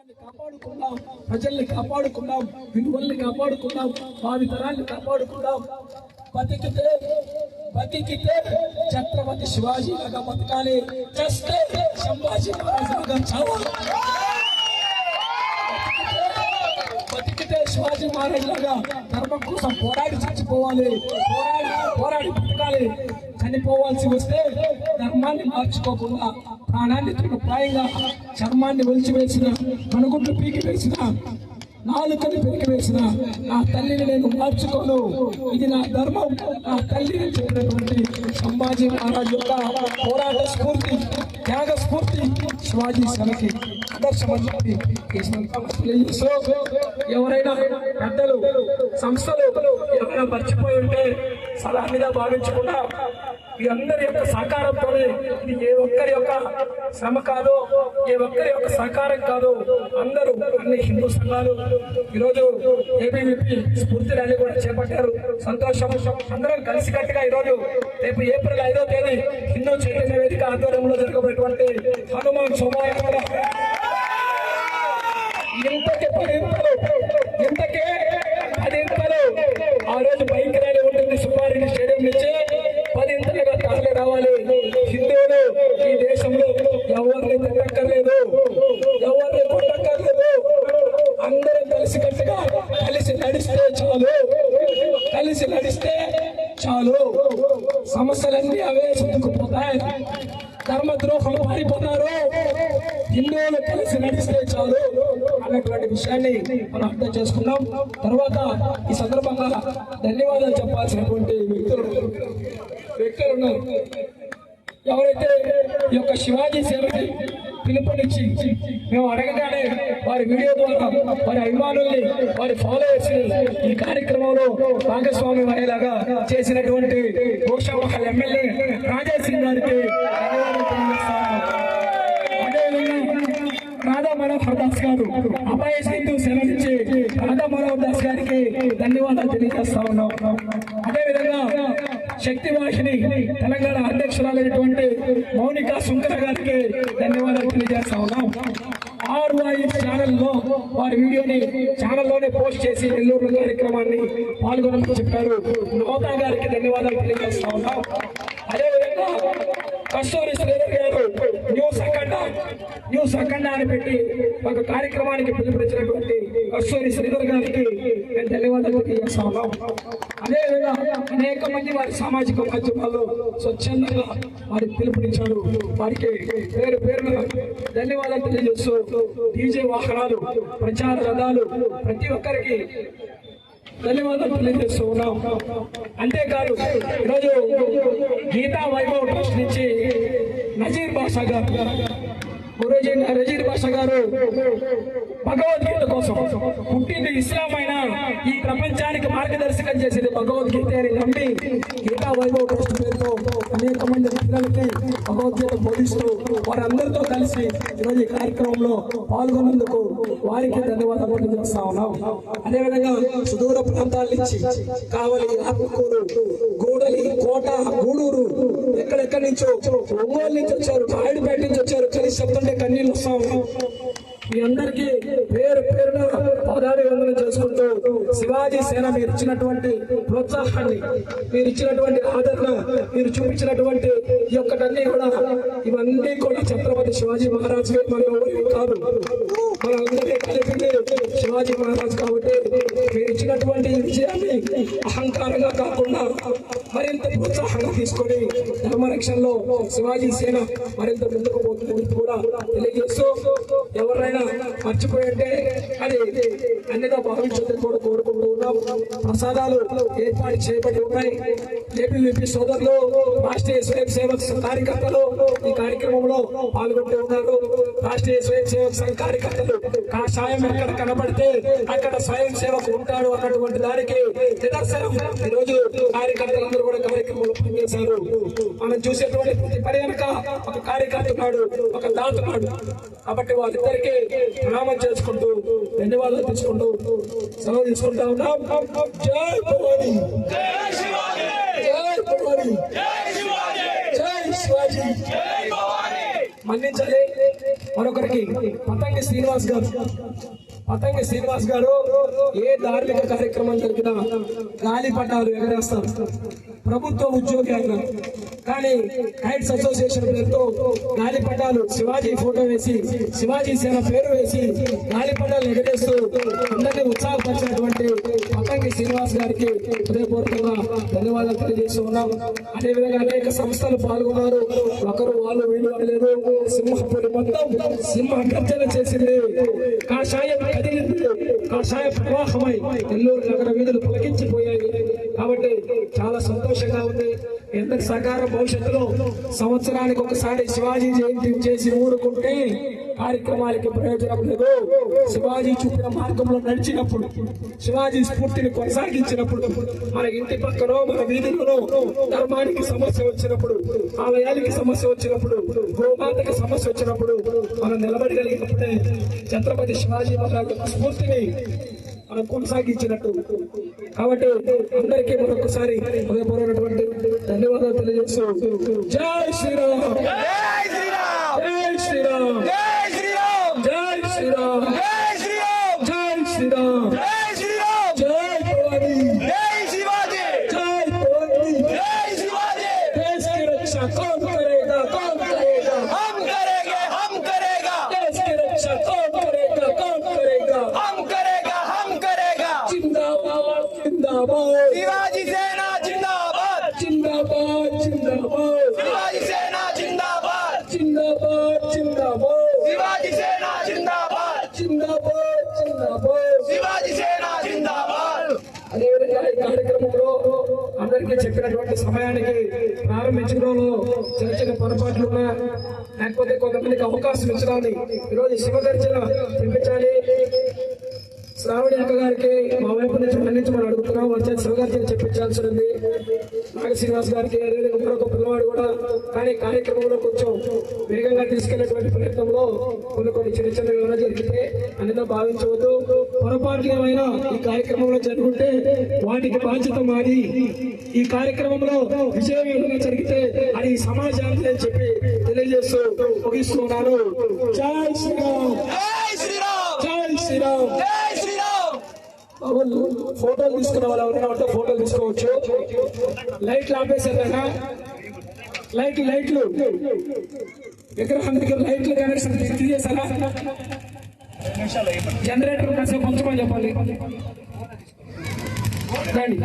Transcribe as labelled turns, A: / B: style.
A: కాపాడుకుందాం, ప్రజల్ని కాపాడుకుందాం, విలువల్ని కాపాడుకుందాం, భావి తరాన్ని కాపాడుకుందాం. బతికితే ఛత్రపతి శివాజీ లాగా బతకాలి, చస్తే సంభాజీ మహారాజ్ లాగా చావాలి. బతికితే శివాజీ మహారాజ్ లాగా ధర్మం కోసం పోరాడి చచ్చిపోవాలి, పోరాడి బతకాలి. చనిపోవాల్సి వస్తే ధర్మాన్ని మార్చుకోకుండా ప్రాణాన్ని తృణప్రాయంగా చర్మాన్ని ఒలిచివేసిన, మనుగుడ్లు పీకి వేసిన, నాలుకని పెరికి వేసిన నా తల్లిని నేను మార్చుకోను, ఇది నా ధర్మం, నా తల్లిని చెప్పినటువంటి సంభాజీ మహారాజ్ యొక్క పోరాట స్ఫూర్తి, త్యాగ స్ఫూర్తి శివాజీ సేనకి ఆదర్శమని ఎవరైనా పెద్దలు సంస్థలు ఎవరైనా మర్చిపోయి ఉంటే సలహాగా భావించకుండా ఈ అందరి యొక్క సహకారంతోనే, ఇది ఏ ఒక్కరి యొక్క శ్రమ కాదు, ఏ ఒక్కరి యొక్క సహకారం కాదు, అందరూ అన్ని హిందూ సంఘాలు ఈరోజు ఏబీవీపీ స్ఫూర్తి ర్యాలీ కూడా చేపట్టారు. సంతోషం. అందరం కలిసికట్టుగా ఈరోజు రేపు ఏప్రిల్ 5వ తేదీ హిందూ చైతన్య వేదిక ఆధ్వర్యంలో జరగబోయేటువంటి హనుమాన్ శోభాయాత్ర ఇంతకే 10 ఇంతలు ఆ రోజు బైక్ ర్యాలీ ఉంటుంది సుబ్బారెడ్డి స్టేడియం నుంచి 10 ఇంతలుగా తరలి రావాలి. హిందువులు ఈ దేశంలో ఎవరిని తిట్టక్కర్లేదు, ఎవరిని కొట్టక్కర్లేదు, అందరం కలిసికట్టుగా కలిసి నడిస్తే చాలు, సమస్యలన్నీ అవే చుట్టుకుపోతాయి. ధర్మద్రోహం పారిపోతారు, హిందువులు కలిసి నడిస్తే చాలు అన్నటువంటి విషయాన్ని మనం అర్థం చేసుకున్నాం. తర్వాత ఈ సందర్భంగా ధన్యవాదాలు చెప్పాల్సినటువంటి వ్యక్తులు ఉన్నారు. ఎవరైతే ఈ యొక్క శివాజీ సేవకి పిలుపునిచ్చి మేము అడగగానే వారి వీడియో ద్వారా వారి అభిమానుల్ని, వారి ఫాలోవర్స్ ఈ కార్యక్రమంలో భాగస్వామి అయ్యేలాగా చేసినటువంటి గోషామహల్ ఎమ్మెల్యే రాజా సింగ్ గారికి రాధా మనోహర్ దాస్ గారు, అభయ హిందూ సేన నుంచి రాధా మనోహర్ దాస్ గారికి ధన్యవాదాలు తెలియజేస్తా ఉన్నాం. అదేవిధంగా శక్తి వాహిని తెలంగాణ అధ్యక్షురాలైనటువంటి మౌనికా శుంకర గారికి ధన్యవాదాలు తెలియజేస్తా ఉన్నాం. RYS ఛానల్లో వారి వీడియోని ఛానల్లోనే పోస్ట్ చేసి నెల్లూరు కార్యక్రమాన్ని పాల్గొనమని చెప్పారు. నోతా గారికి ధన్యవాదాలు తెలియజేస్తా ఉన్నాం. అదేవిధంగా కస్తూరి శ్రీధర్ గారు న్యూస్ అఖండ అని పెట్టి ఒక కార్యక్రమానికి పిలుపునిచ్చినటువంటి కస్తూరి శ్రీధర్ గారికి నేను ధన్యవాదాలు తెలియజేస్తా ఉన్నాం. అదేవిధంగా అనేక మంది వారి సామాజిక మాధ్యమాల్లో స్వచ్ఛందంగా వారికి పిలుపునిచ్చారు. వారికి పేరున ధన్యవాదాలు తెలియజేస్తూ డీజే వాహనాలు, ప్రచార రథాలు ప్రతి ఒక్కరికి ధన్యవాదాలు తెలియజేస్తూ ఉన్నాం. అంతేకాదు ఈరోజు గీతా వైభవ్ ట్రస్ట్ నుంచి నజీర్ బాషా గారు భగవద్గీత కోసం పుట్టింది ఇస్లాం అయినా ఈ ప్రపంచానికి మార్గదర్శకం చేసేది భగవద్గీత అని నమ్మి గీతా వైభవ్ ట్రస్ట్ పేరుతో అనేక మంది పిల్లలకి భగవద్గీత బోధిస్తూ వారందరితో కలిసి ఈరోజు ఈ కార్యక్రమంలో పాల్గొన్నందుకు వారికి ధన్యవాదాలు తెలియజేస్తా ఉన్నాం. అదేవిధంగా సుదూర ప్రాంతాల నుంచి కావలి, ఆత్మకూరు, గూడలి, కోట, గూడూరు ఎక్కడెక్కడి నుంచో ఒంగోలు నుంచి వచ్చారు, రాయుడుపేట నుంచి వచ్చారు. కలిసి చెప్తుంటే కన్నీళ్ళు వస్తా ఉన్నాం. మీ అందరికీ పేరున పాదాభివందనం చేసుకుంటూ శివాజీ సేన మీరు ఇచ్చినటువంటి ప్రోత్సాహాన్ని, మీరు ఇచ్చినటువంటి ఆదరణ, మీరు చూపించినటువంటి ఈ ఒక్కటన్నీ కూడా ఇవన్నీ కూడా ఛత్రపతి శివాజీ మహారాజ్ మన ఎవరికి కాదు, మన అందరికీ కలిపింది శివాజీ మహారాజ్. కాబట్టి మీరు ఇచ్చినటువంటి విజయాన్ని అహంకారంగా కాకుండా మరింత ప్రోత్సాహంగా తీసుకొని ధర్మరక్షణలో శివాజీ సేన మరింత ముందుకు పోతుంది కూడా తెలియజేస్తూ, ఎవరైనా మర్చిపోయింటే అది అన్నిగా భావించదని కూడా కోరుకుంటూ ఉన్నాం. ప్రసాదాలు ఏర్పాటు చేయబడి ఉన్నాయి. ఏబీవీపీ సోదరులు, రాష్ట్రీయ స్వయం సేవక కార్యకర్తలు ఈ కార్యక్రమంలో పాల్గొంటూ ఉన్నారు. రాష్ట్రీయ స్వయం సేవక సంఘ కార్యకర్తలు సాయం ఎక్కడ కనబడితే అక్కడ స్వయం సేవకు ఉంటాడు అన్నటువంటి దానికి నిదర్శనం ఈరోజు కార్యకర్తలందరూ కూడా కార్యక్రమంలో పనిచేశారు. మనం చూసేటువంటి ప్రతి పని వెనుక ఒక కార్యకర్త ఉన్నాడు, ఒక దాతున్నాడు. కాబట్టి వాళ్ళిద్దరికీ ప్రణామం చేసుకుంటూ ధన్యవాదాలు తీసుకుంటూ సెలవు తీసుకుంటా ఉన్నాం. జై భవానీ, జై భవానీ, జై శివాజీ. మన్నించాలి. మరొకరికి పతంగి శ్రీనివాస్ గారు ఏ ధార్మిక కార్యక్రమం జరిగినా గాలిపటాలు ఎగరేస్తారు. ప్రభుత్వ ఉద్యోగి ఆయన, కానీ కైట్స్ అసోసియేషన్ పేరుతో గాలిపటాలు శివాజీ ఫోటో వేసి, శివాజీ సేన పేరు వేసి గాలిపటాలు ఎగరేస్తూ అందరినీ ఉత్సాహపరిచినటువంటి పతంగి శ్రీనివాస్ గారికి హృదయపూర్వకంగా ధన్యవాదాలు తెలియజేస్తూ ఉన్నాం. అదేవిధంగా అనేక సంస్థలు పాల్గొన్నారు. ఒకరు వాళ్ళు వీళ్ళు అనలేదు. సింహపురి మొత్తం సింహ గర్జన చేసింది. కాషాయం కదిలింది. కాషాయ ప్రవాహమై నెల్లూరు నగర వీధులు పులకించిపోయాయి. కాబట్టి చాలా సంతోషంగా ఉంది. ఎందరి సహకారం భవిష్యత్తులో సంవత్సరానికి ఒకసారి శివాజీ జయంతి చేసి ఊరుకుంటే కార్యక్రమాలకి ప్రయోజనం లేదు. శివాజీ చూపిన మార్గంలో నడిచినప్పుడు, శివాజీ స్ఫూర్తిని కొనసాగించినప్పుడు, మన ఇంటి పక్కనో మన వీధులలో ధర్మానికి సమస్య వచ్చినప్పుడు, ఆలయానికి సమస్య వచ్చినప్పుడు, గోమాతకి సమస్య వచ్చినప్పుడు మనం నిలబడగలిగినప్పుడే ఛత్రపతి శివాజీ మహారాజ్ స్ఫూర్తిని మనం కొనసాగించినట్టు. కాబట్టి అందరికీ మరొకసారి హృదయపూర్వకమైనటువంటి ధన్యవాదాలు తెలియజేస్తూ జై శ్రీరామ్, జై శ్రీరామ్, జై శ్రీరామ్, జై శ్రీరామ్, జై శ్రీరామ్, జై శ్రీరామ్, జై శ్రీరామ్, జై శ్రీరామ్, జై భవానీ, జై శివాజీ, జై భవానీ, జై శివాజీ. देश की रक्षा कौन करेगा, कौन करेगा, हम करेंगे, हम करेगा. देश की रक्षा कौन करेगा, कौन करेगा, हम करेगा, हम करेगा. जिंदाबाद, जिंदाबाद, शिवाजी सेना जिंदाबाद, जिंदाबाद, जिंदाबाद, शिवाजी सेना जिंदाबाद, जिंदाबाद, जिंदाबाद, शिवाजी सेना जिंदाबाद, जिंदाबाद, जिंदाबाद, शिवाजी सेना जिंदाबाद. అదేవిధంగా ఈ కార్యక్రమంలో అందరికీ చెప్పినటువంటి సమయానికి ప్రారంభించడంలో చిన్న చిన్న పొరపాట్లున్నా, లేకపోతే కొంతమందికి అవకాశం ఇచ్చడాన్ని ఈరోజు శివగర్జన తెప్పించాలి. శ్రావణి అక్క గారికి మా వైపు నుంచి మన్నించమని అడుగుతున్నాం. వచ్చే శివగర్జన చెప్పించాల్సి ఉంది. నాగ శ్రీనివాస్ గారికి అదేవిధంగా మరొక పిల్లవాడు కూడా. కానీ కార్యక్రమంలో కొంచెం వేగంగా తీసుకెళ్లేటువంటి ప్రయత్నంలో కొన్ని చిన్న చిన్న ఏమైనా జరిగితే అనేది భావించవద్దు. పొరపాట్లు ఏమైనా ఈ కార్యక్రమంలో జరుగుంటే వాటికి బాధ్యత మాది. ఈ కార్యక్రమంలో విజయం ఏమైనా జరిగితే అది సమాజానికి అని చెప్పి తెలియజేస్తూ ముగిస్తున్నాను. జై శ్రీరామ్, జై శ్రీరామ్, జై శ్రీరామ్, జై శ్రీరామ్. ఫోటోలు తీసుకున్న వాళ్ళు ఎవరైనా ఉంటే ఫోటోలు తీసుకోవచ్చు. లైట్లు ఆపేసారా? లైట్లు విగ్రహానికి లైట్లు కనెక్షన్ తీసేసారా? జనరేటర్ కాసేపు పంచమని చెప్పాలి. రండి.